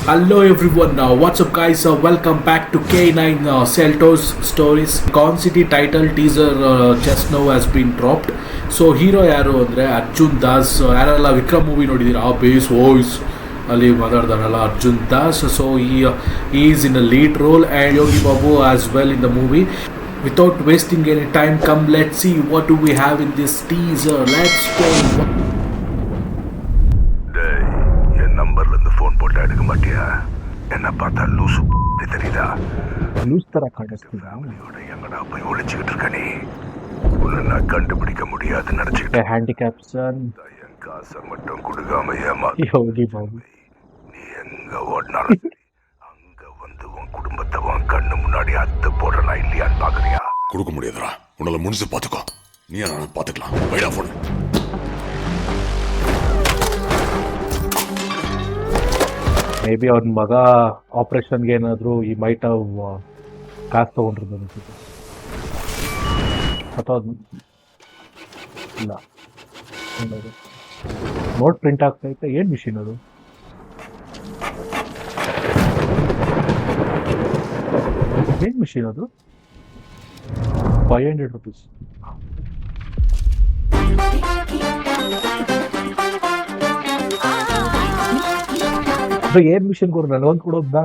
Hello everyone, what's up guys? Welcome back to K9 Celtos Stories. Con City title teaser just now has been dropped. So hero ಯಾರು ಅಂದರೆ ಅರ್ಜುನ್ ದಾಸ್. ಯಾರೆಲ್ಲ Vikram movie ನೋಡಿದ್ದೀರಾ? ಆ base voice ಅಲ್ಲಿ ಮಾತಾಡ್ತಾರಲ್ಲ Arjun Das. So he is in a lead role and Yogi Babu as well in the movie. Without wasting any time, come let's see what do we have in this teaser. Let's go. எடுக்க மாட்டியா? என்ன பார்த்தா லூசு தெரியுதா? Loose தர காட்டிஸ்தா எங்கடா போய் ஒளிச்சிட்டு இருக்க நீ? உன்னை நான் கண்டுபிடிக்க முடியாது நினைச்சிட்டு ஹேண்டிகேப் சன் என் காசை மட்டும் கொடுக்காம ஏமா யோகி பாபு நீ எங்க ஓடினாலும் அங்க வந்து உன் குடும்பத்தை உன் கண்ணு முன்னாடி அத்து போடுறா இல்லையான்னு பாக்குறியா? கொடுக்க முடியாதுடா. உன்னால முடிஞ்சு பாத்துக்கோ. நீ நான் பாத்துக்கலாம். வைடா போன். ಮೇ ಬಿ ಅವ್ನ ಮಗ ಆಪರೇಷನ್ಗೆ ಏನಾದರೂ ಈ ಮೈಟ್ ಹಾವ್ ಕಾಸು ತೊಗೊಂಡಿರೋದು ಅನಿಸುತ್ತೆ ಅಥವಾ ಇಲ್ಲ ನೋಟ್ ಪ್ರಿಂಟ್ ಆಗ್ತೈತೆ. ಏನು ಮಿಷಿನ್ ಅದು? ಏನು ಮಿಷಿನ್ ಅದು? 500 rupees. ಏನ್ ಮಿಷನ್ ಕೊಡು ನನಗೊಂದು ಕೊಡೋದಾ?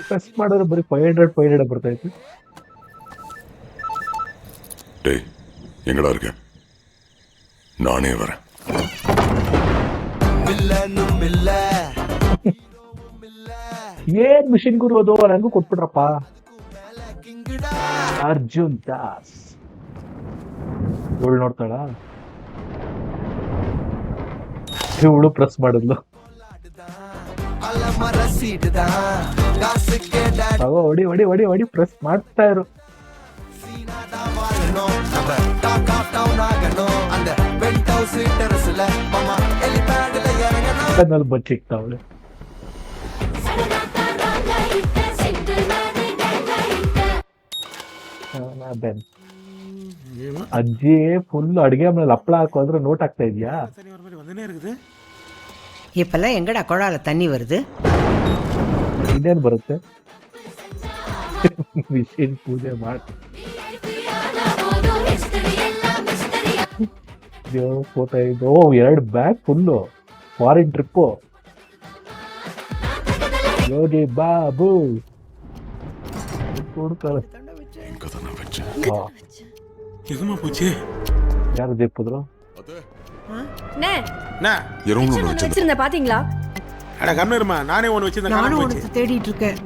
ಪ್ರೆಸ್ ಮಾಡಿದ್ರೆ ಬರೀ 500 ಬರ್ತೈತೆ. டேய் எங்கடா இருக்க? நானே வரேன். ಏನ್ ಮಿಷಿನ್ ಗುರು ನಂಗೂ ಕೊಟ್ಬಿಟ್ರಪ್ಪ. ಅರ್ಜುನ್ ದಾಸ್ ಇವಳು ನೋಡ್ತಾಳ, ಇವಳು ಪ್ರೆಸ್ ಮಾಡಿದ್ಲು. ಹೊಡಿ ಹೊಡಿ ಹೊಡಿ ಹೊಡಿ ಪ್ರೆಸ್ ಮಾಡ್ತಾ ಇರು. ಬಚ್ಚಿಕ್ತಾವಳೆ. ಬೆನ್ ಅಜ್ಜಿ ಫುಲ್ ಅಡಿಗೆ ಆಮೇಲೆ ಹಪ್ಪಳ ಹಾಕೋದ್ರೆ ನೋಟ್ ಆಗ್ತಾ ಇದೆಯಾ? இப்பெல்லாம் எங்கடா குழால தண்ணி வருது? ಇನ್ನೇನು ಬರುತ್ತೆ? ಮಿಷಿನ್ ಪೂಜೆ ಮಾಡಿ ಎರಡು bag full foreign trip. Yogi Babu யாரு தேப்புதுரோ? பாத்தீங்களா? அட கம்மிருமா, நானே ஒன்னு வச்சிருந்தேன். நானும் ஒன்னு தேடிட்டு இருக்கேன்.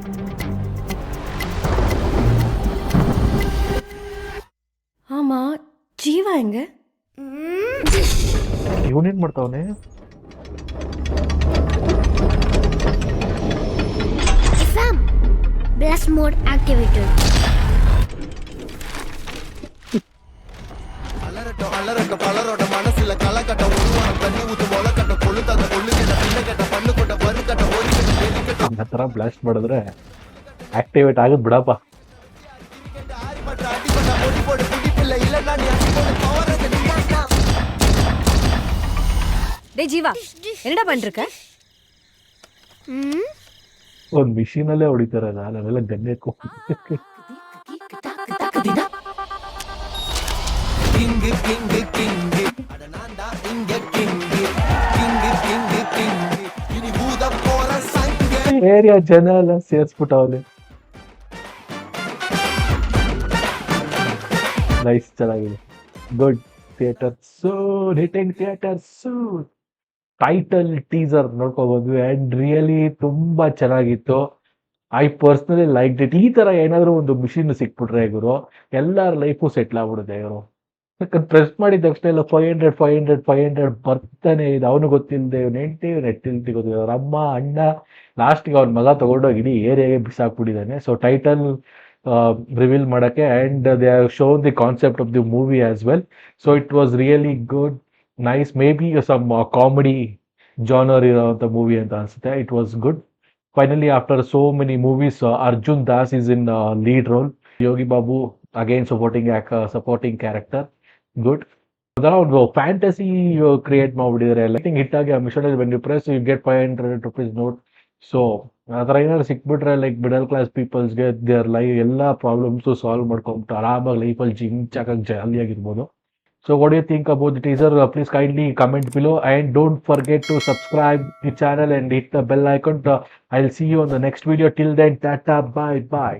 ஆமா, ஜீவா எங்க? ಇವನೇನ್ ಮಾಡ್ತಾವನೆ? Blast mode activated. அலரட்ட பலரோட மனசுல கலக்கட்ட உருவான தண்ணி ஊத்து ಮೊಳಕட்ட கொளுத்தாத கொள்ளுக்கட்ட பின்னக்கட்ட பல்லுக்கட்ட வறுக்கட்ட ஓடிக்கட்ட வெளிக்கட்ட ಆ ಥರ ಬ್ಲಾಸ್ಟ್ ಮಾಡಿದ್ರೆ ಆಕ್ಟಿವೇಟ್ ಆಗುತ್ತೆ ಬಿಡಪ್ಪ. அடிப்பட்ட ஓடி போடு பிடிப்பில்ல இல்லன்னா நீ அடி போடு பவர் அந்த நீடா. டேய் ஜீவா, என்னடா பண்ணிருக்க? ಒಂದು ಮಿಷಿನಲ್ಲೇ ಹೊಡಿತಾರಲ್ಲ, ನಾವೆಲ್ಲ ಗನ್ನೆಕ್ಕೂ கிங்கு கிங்கு கிங்கு அட நான்டா இங்க கிங்கு கிங்கு கிங்கு கிங்கு இனி பூத போற சங்கு ಏರಿಯಾ ಜನ ಎಲ್ಲ ಸೇರಿಸ್ಬಿಟ್ಟವಲ್ಲಿ. ನೈಸ್, ಚೆನ್ನಾಗಿದೆ. Good theatre soon, hitting theatre soon. Title teaser ನೋಡ್ಕೊಬೋದು ಅಂಡ್ ರಿಯಲಿ ತುಂಬಾ ಚೆನ್ನಾಗಿತ್ತು. I personally like it. ಈ ತರ ಏನಾದ್ರು ಒಂದು ಮಿಷಿನ್ ಸಿಕ್ಬಿಟ್ರೆ ಗುರು ಎಲ್ಲರ ಲೈಫು ಸೆಟ್ಲ್ ಆಗ್ಬಿಡುತ್ತೆ ಇವರು. ಯಾಕಂದ್ರೆ ಪ್ರೆಸ್ ಮಾಡಿದ ತಕ್ಷಣ ಎಲ್ಲ 500 ಬರ್ತಾನೆ ಇದೆ. ಅವನು ಗೊತ್ತಿಲ್ಲದೆ ನೆಟ್ಟಿಲ್ತಿ ಗೊತ್ತಿಲ್ಲ. ಅವ್ರ ಅಮ್ಮ ಅಣ್ಣ ಲಾಸ್ಟ್ಗೆ ಅವ್ನ ಮಗ ತಗೊಂಡೋಗಿ ಇಡೀ ಏರಿಯಾಗೆ ಬಿಸಾಕ್ಬಿಟ್ಟಿದ್ದಾನೆ. ಸೊ ಟೈಟಲ್ ರಿವೀಲ್ ಮಾಡಕ್ಕೆ and they have shown the concept of the movie as well. So it was really good, nice. Maybe some comedy genre ಇರೋಂಥ ಮೂವಿ ಅಂತ ಅನ್ಸುತ್ತೆ. It was good. Finally, after so many movies, Arjun Das is in lead role. Yogi Babu again supporting character. Good. ಅದರ ಒಂದು fantasy create ಮಾಡ್ಬಿಟ್ಟಿದ್ದಾರೆ. Lighting hit ಆಗಿ ಆ machine when you press you get 500 rupees note. So ಆ ಥರ ಏನಾದ್ರು ಸಿಕ್ಬಿಟ್ರೆ like middle class ಪೀಪಲ್ಸ್ಗೆ ದೇರ್ ಎಲ್ಲ ಪ್ರಾಬ್ಲಮ್ಸು ಸಾಲ್ವ್ ಮಾಡ್ಕೊಂಬಿಟ್ಟು ಆರಾಮಾಗಿ ಲೈಫಲ್ಲಿ ಜಿಂಚಾಕಾಗಿ ಜಾಲಿಯಾಗಿರ್ಬೋದು. So what do you think about the teaser? Please kindly comment below and don't forget to subscribe the channel and hit the bell icon. I'll see you on the next video. Till then, tata, bye bye.